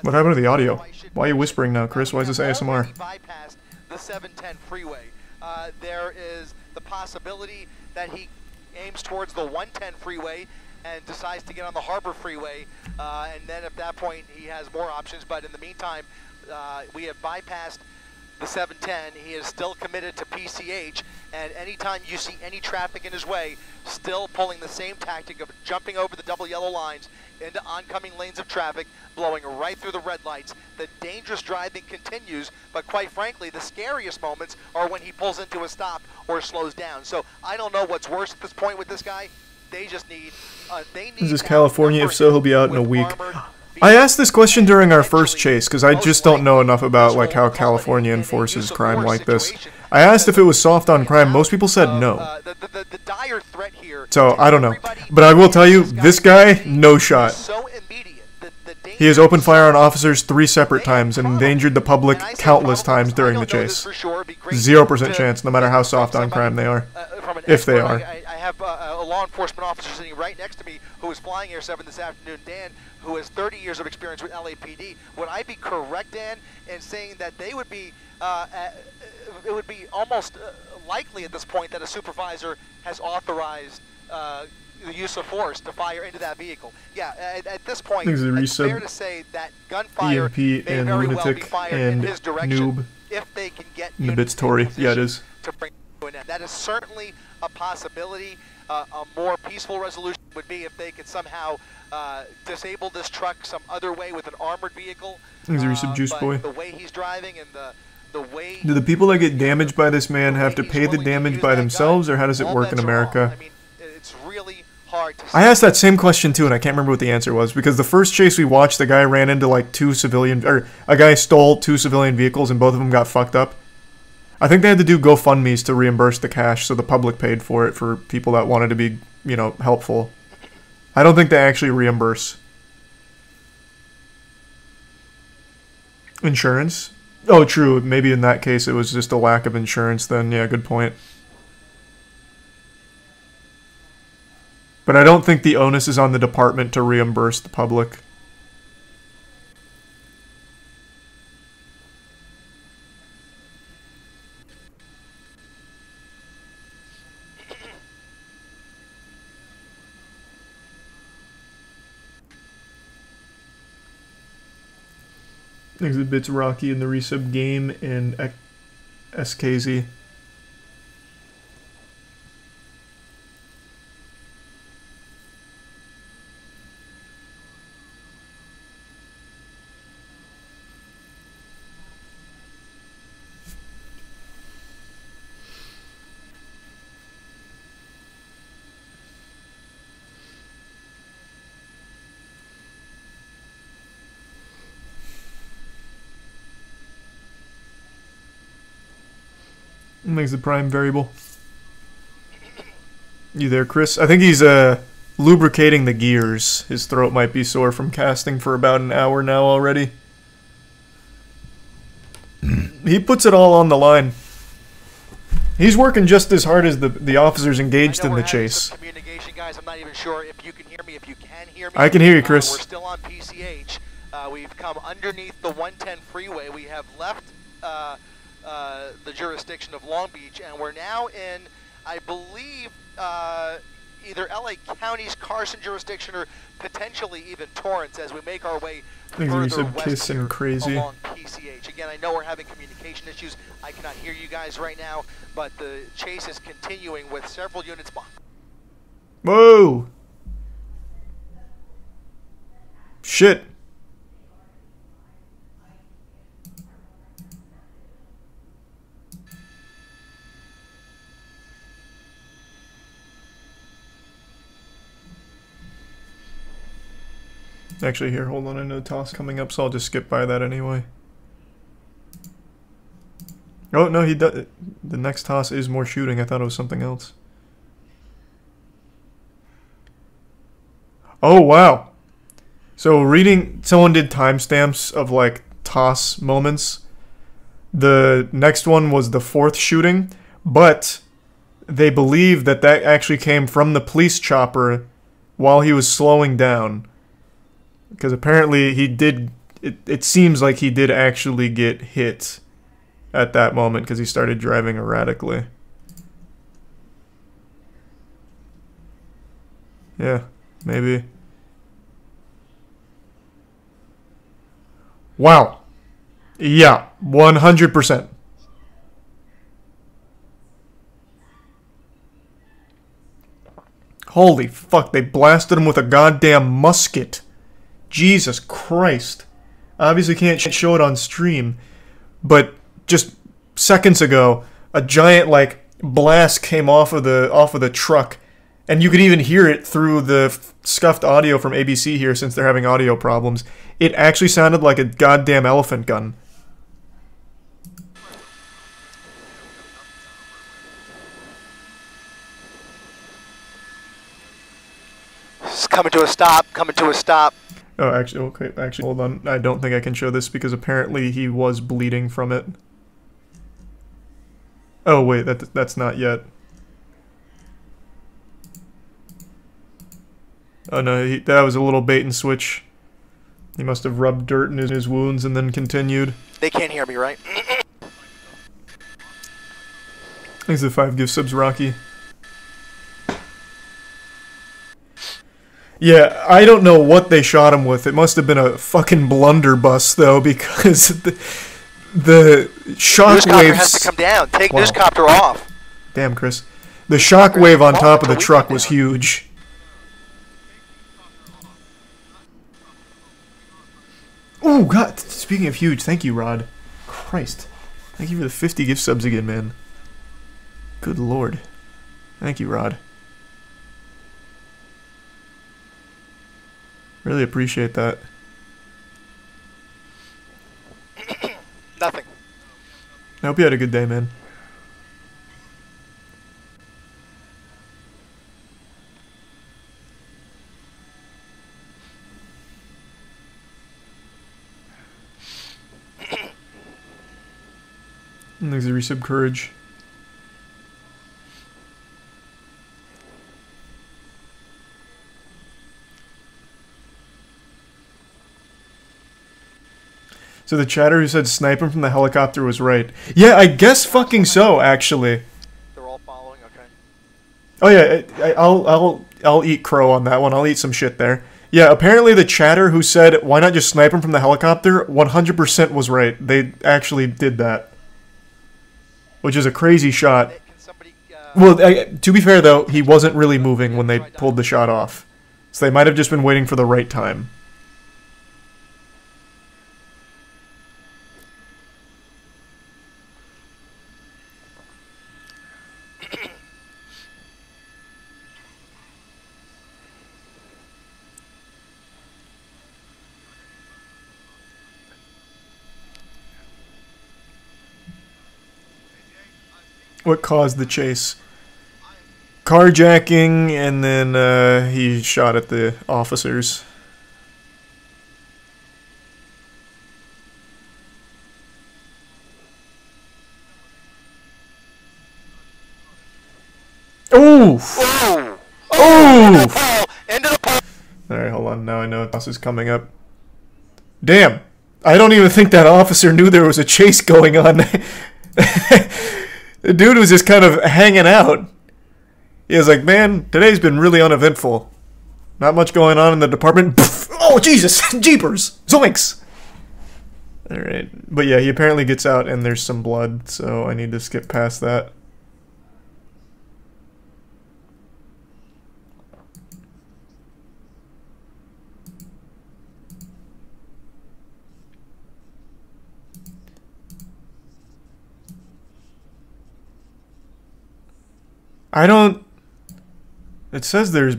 What happened to the audio? Why are you whispering now, Chris? Why is this ASMR? Bypassed the 710 freeway. There is the possibility that he aims towards the 110 freeway and decides to get on the Harbor Freeway, and then at that point he has more options. But in the meantime, we have bypassed the 710. He is still committed to PCH, and anytime you see any traffic in his way, still pulling the same tactic of jumping over the double yellow lines into oncoming lanes of traffic, blowing right through the red lights. The dangerous driving continues, but quite frankly, the scariest moments are when he pulls into a stop or slows down. So I don't know what's worse at this point with this guy. They just need, Is this California? If so, he'll be out in a week. I asked this question during our first chase because I just don't know enough about like how California enforces crime like this. I asked if it was soft on crime. Most people said no. So I don't know. But I will tell you, this guy, no shot. He has opened fire on officers 3 separate times and endangered the public countless times during the chase. 0% chance, no matter how soft on crime they are. If they are. I have a law enforcement officer sitting right next to me who was flying Air 7 this afternoon, Dan, who has 30 years of experience with LAPD. Would I be correct, Dan, in saying that they would be, it would be almost likely at this point that a supervisor has authorized the use of force to fire into that vehicle? Yeah, at this point, it's fair to say that gunfire EMP may and very well be Lunatic fired and in his direction Noob. if they can get Nibit's Tory. Yeah, it is. to bring to an end. That is certainly a possibility. A more peaceful resolution would be if they could somehow disable this truck some other way with an armored vehicle. Juice but Boy. the way he's driving and the way... Do the people that get damaged by this man have to pay the damage by themselves, or how does it work in America? I mean, it's really hard to I asked that same question too, and I can't remember what the answer was, because the first chase we watched, the guy ran into like 2 civilian, or a guy stole 2 civilian vehicles and both of them got fucked up. I think they had to do GoFundMes to reimburse the cash, so the public paid for it for people that wanted to be, you know, helpful. I don't think they actually reimburse. Insurance? Oh, true. Maybe in that case it was just a lack of insurance then. Yeah, good point. But I don't think the onus is on the department to reimburse the public. Exhibits Rocky in the resub game and SKZ. Makes the prime variable. You there, Chris? I think he's lubricating the gears. His throat might be sore from casting for about an hour now already. He puts it all on the line. He's working just as hard as the officers engaged in the chase. Communication, guys. I'm not even sure if you can hear me. If you can hear me, I can hear you, Chris. We're still on PCH. We've come underneath the 110 freeway. We have left the jurisdiction of Long Beach, and we're now in, I believe, either LA County's Carson jurisdiction or potentially even Torrance as we make our way further west here along PCH. Again, I know we're having communication issues. I cannot hear you guys right now, but the chase is continuing with several units behind. Whoa! Shit. Actually, here, hold on, I know toss coming up, so I'll just skip by that anyway. Oh, no, he does. The next toss is more shooting. I thought it was something else. Oh, wow. So, reading, someone did timestamps of, like, toss moments. The next one was the 4th shooting, but they believe that that actually came from the police chopper while he was slowing down. Because apparently he did, it seems like he did actually get hit at that moment because he started driving erratically. Yeah, maybe. Wow. Yeah, 100%. Holy fuck, they blasted him with a goddamn musket. Jesus Christ. Obviously can't show it on stream, but just seconds ago, a giant like blast came off of the truck, and you could even hear it through the scuffed audio from ABC here since they're having audio problems. It actually sounded like a goddamn elephant gun. It's coming to a stop, coming to a stop. Oh, actually, okay, hold on. I don't think I can show this because apparently he was bleeding from it. Oh, wait, that's not yet. Oh, no, that was a little bait and switch. He must have rubbed dirt in his wounds and then continued. They can't hear me, right? Thanks for the 5 gift subs, Rocky. Yeah, I don't know what they shot him with. It must have been a fucking blunderbuss, though, because the shockwaves... Newscopter has to come down. Take newscopter off. Damn, Chris. The shockwave on top of the truck was huge. Oh, God. Speaking of huge, thank you, Rod. Christ. Thank you for the 50 gift subs again, man. Good lord. Thank you, Rod. Really appreciate that. Nothing. I hope you had a good day, man. Thanks for resub courage. So the chatter who said snipe him from the helicopter was right. Yeah, I guess fucking so, actually. They're all following, okay. Oh yeah, I'll eat crow on that one. I'll eat some shit there. Yeah, apparently the chatter who said why not just snipe him from the helicopter 100% was right. They actually did that. Which is a crazy shot. Well, to be fair though, he wasn't really moving when they pulled the shot off. So they might have just been waiting for the right time. What caused the chase? carjacking, and then he shot at the officers. Oof! Oh! Oh! Into the pole! Alright, hold on. Now I know this is coming up. Damn! I don't even think that officer knew there was a chase going on. The dude was just kind of hanging out. He was like, man, today's been really uneventful. Not much going on in the department. Oh, Jesus! Jeepers! Zoinks! Alright. But yeah, he apparently gets out and there's some blood, so I need to skip past that. I don't... It says there's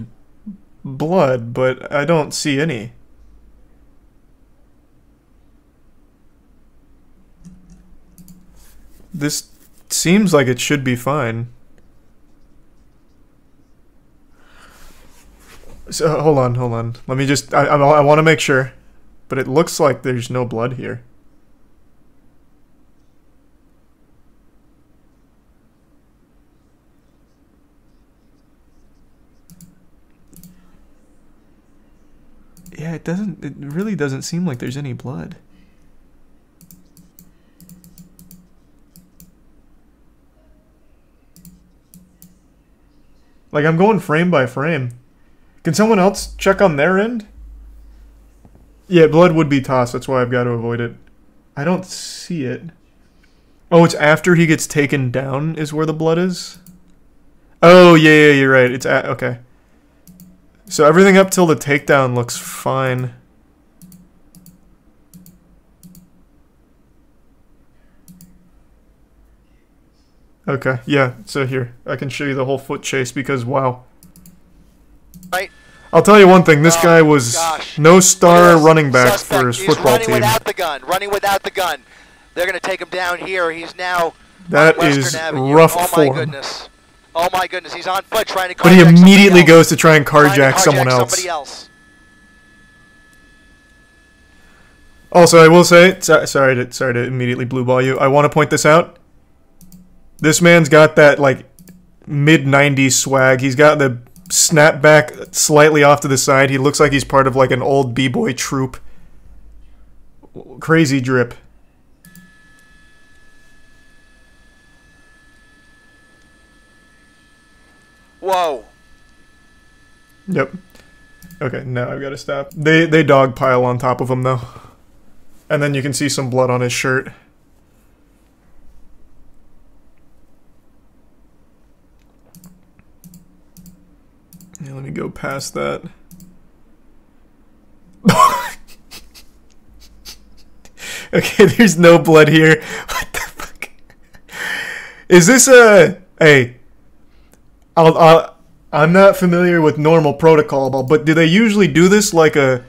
blood, but I don't see any. This seems like it should be fine. So, hold on. Let me just... I want to make sure. But it looks like there's no blood here. Yeah, it really doesn't seem like there's any blood. Like, I'm going frame by frame. Can someone else check on their end? Yeah, blood would be tossed, that's why I've got to avoid it. I don't see it. Oh, it's after he gets taken down is where the blood is? Oh, yeah, you're right. It's okay. So everything up till the takedown looks fine. Okay, yeah, so here, I can show you the whole foot chase because, wow. Right. I'll tell you one thing, this guy was no star running back for his football team. Running without the gun. They're going to take him down here. He's now that on Western is Avenue. rough form. Oh my goodness, he's on foot trying to carjack But he immediately somebody goes to try and carjack someone else. somebody else. Also, I will say, sorry to immediately blue ball you. I want to point this out. This man's got that like mid-90s swag. He's got the snapback slightly off to the side. He looks like he's part of like an old b-boy troupe. Crazy drip. Whoa. Yep. Okay, now I've got to stop. They dogpile on top of him though. And then you can see some blood on his shirt. Yeah, let me go past that. Okay, there's no blood here. What the fuck? Is this a... Hey, I'm not familiar with normal protocol, but do they usually do this like a...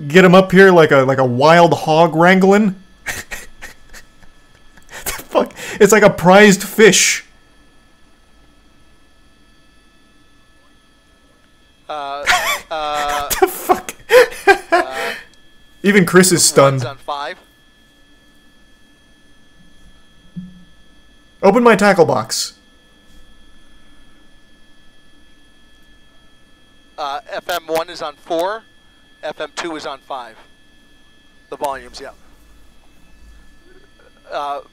Get him up here like a wild hog wrangling? The fuck? It's like a prized fish. What the fuck? Even Chris is stunned. On 5. Open my tackle box. FM1 is on 4. FM2 is on 5. The volumes, yeah.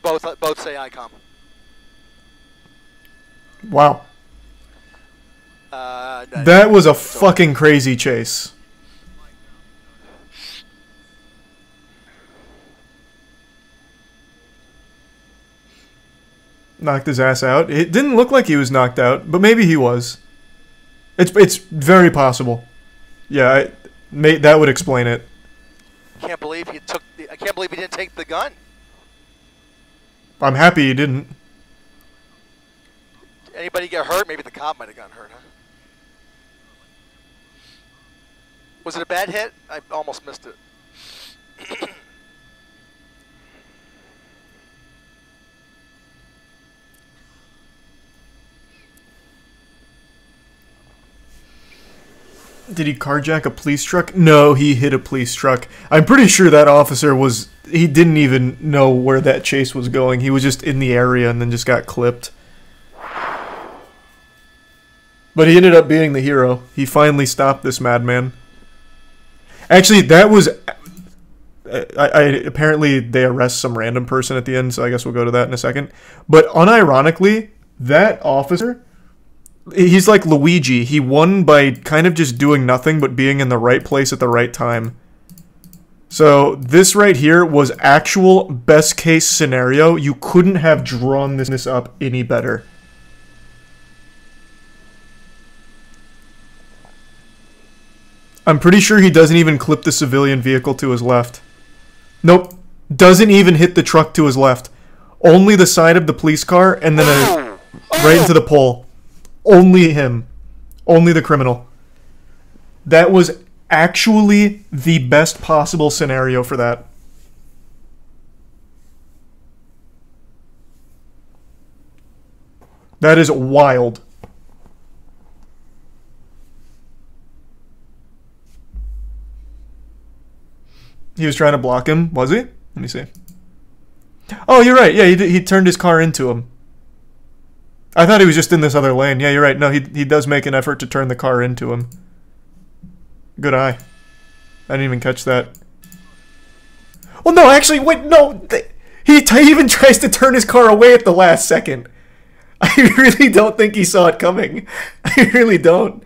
Both say ICOM. Wow. That was a fucking crazy chase. Knocked his ass out. It didn't look like he was knocked out, but maybe he was. It's very possible. Yeah, that would explain it. I can't believe he didn't take the gun. I'm happy he didn't. Anybody get hurt? Maybe the cop might have gotten hurt, huh? Was it a bad hit? I almost missed it. Did he carjack a police truck? No, he hit a police truck. I'm pretty sure that officer was... He didn't even know where that chase was going. He was just in the area and then just got clipped. But he ended up being the hero. He finally stopped this madman. Actually, that was... apparently, they arrest some random person at the end, so I guess we'll go to that in a second. But unironically, that officer... He's like Luigi. He won by kind of just doing nothing but being in the right place at the right time. So this right here was actual best case scenario. You couldn't have drawn this up any better. I'm pretty sure he doesn't even clip the civilian vehicle to his left. Nope. Doesn't even hit the truck to his left. Only the side of the police car and then right into the pole. Only him. Only the criminal. That was actually the best possible scenario for that. That is wild. He was trying to block him, was he? Let me see. Oh, you're right. Yeah, he turned his car into him. I thought he was just in this other lane. Yeah, you're right. No, he does make an effort to turn the car into him. Good eye. I didn't even catch that. Well, no, actually, wait, no. He even tries to turn his car away at the last second. I really don't think he saw it coming. I really don't.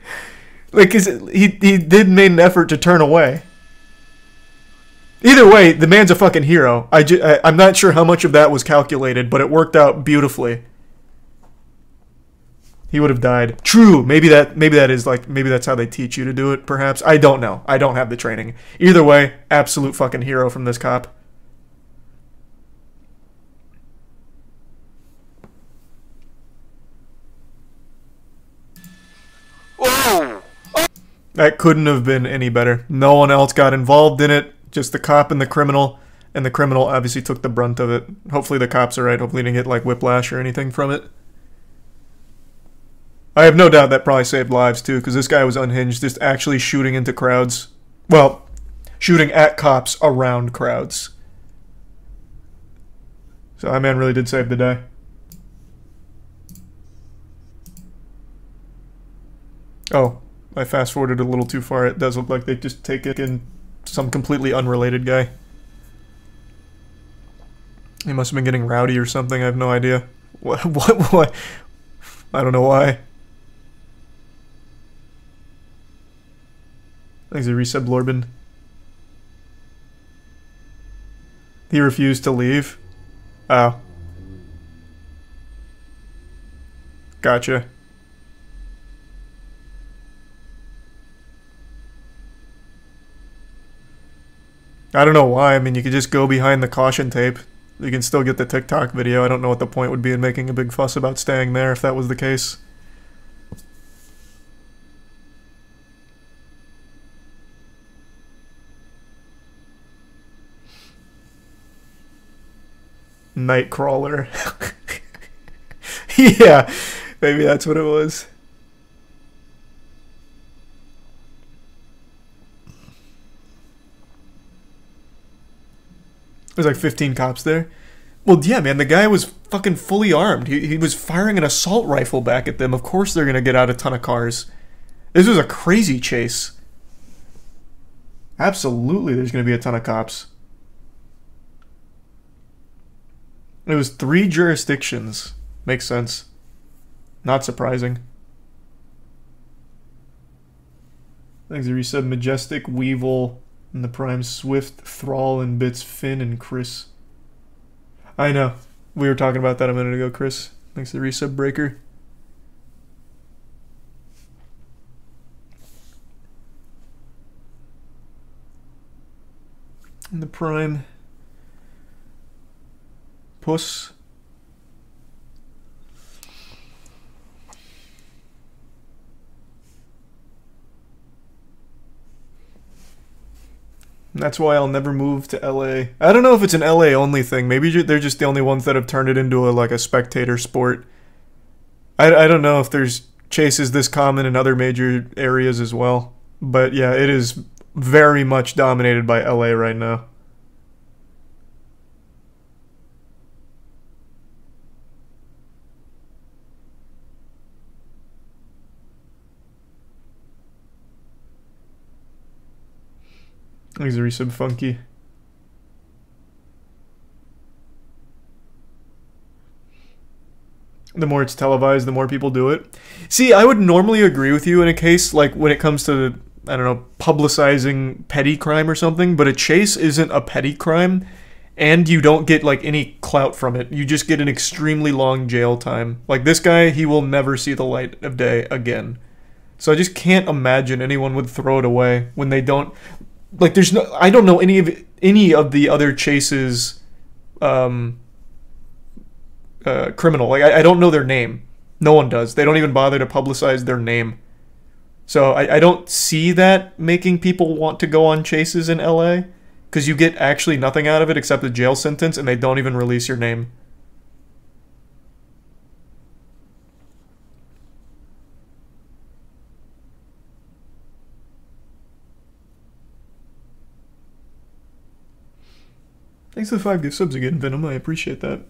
Like, he did make an effort to turn away. Either way, the man's a fucking hero. I'm not sure how much of that was calculated, but it worked out beautifully. He would have died. True. Maybe that is like, maybe that's how they teach you to do it, perhaps. I don't know. I don't have the training. Either way, absolute fucking hero from this cop. Whoa! That couldn't have been any better. No one else got involved in it. Just the cop and the criminal obviously took the brunt of it. Hopefully the cop's alright. Hopefully he didn't get like whiplash or anything from it. I have no doubt that probably saved lives too, because this guy was unhinged, just actually shooting into crowds. Well, shooting at cops around crowds. So that man really did save the day. Oh, I fast forwarded a little too far. It does look like they just take it in some completely unrelated guy. He must have been getting rowdy or something. I have no idea. What? I don't know why. Thanks to Resub Lorbin. He refused to leave. Oh. Gotcha. I don't know why. I mean, you could just go behind the caution tape. You can still get the TikTok video. I don't know what the point would be in making a big fuss about staying there if that was the case. Nightcrawler. Yeah, maybe that's what it was. There's like 15 cops there. Well, yeah, man, the guy was fucking fully armed. He was firing an assault rifle back at them. Of course they're gonna get out a ton of cars. This was a crazy chase. Absolutely there's gonna be a ton of cops. It was 3 jurisdictions. Makes sense. Not surprising. Thanks to Resub Majestic, Weevil, and the Prime Swift, Thrall, and Bits, Finn, and Chris. I know. We were talking about that a minute ago, Chris. Thanks to the Resub Breaker. And the Prime Puss. That's why I'll never move to LA. I don't know if it's an LA only thing. Maybe they're just the only ones that have turned it into a spectator sport. I don't know if there's chases this common in other major areas as well. But yeah, it is very much dominated by LA right now. Thanks, resub Funky. The more it's televised, the more people do it. See, I would normally agree with you in a case like when it comes to, I don't know, publicizing petty crime or something, but a chase isn't a petty crime, and you don't get like any clout from it. You just get an extremely long jail time. Like this guy, he will never see the light of day again. So I just can't imagine anyone would throw it away when they don't. Like there's no, I don't know any of the other chases criminal. Like I don't know their name. No one does. They don't even bother to publicize their name. So I don't see that making people want to go on chases in LA, because you get actually nothing out of it except a jail sentence, and they don't even release your name. Thanks for the 5 gift subs again, Venom. I appreciate that.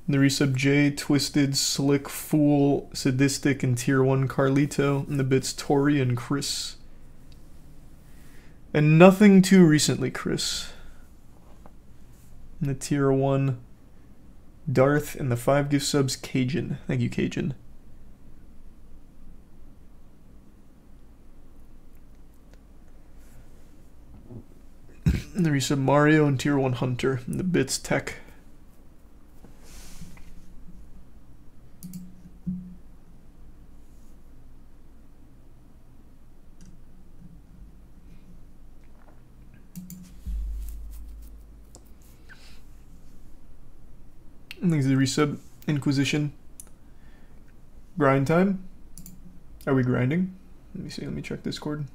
And the resub J, Twisted, Slick, Fool, Sadistic, and Tier 1 Carlito. And the bits Tori and Chris. And nothing too recently, Chris. And the Tier 1 Darth, and the 5 gift subs Cajun. Thank you, Cajun. And the resub Mario and Tier 1 Hunter. And the bits Tech. And thanks to the resub Inquisition. Grind time? Are we grinding? Let me see, let me check Discord.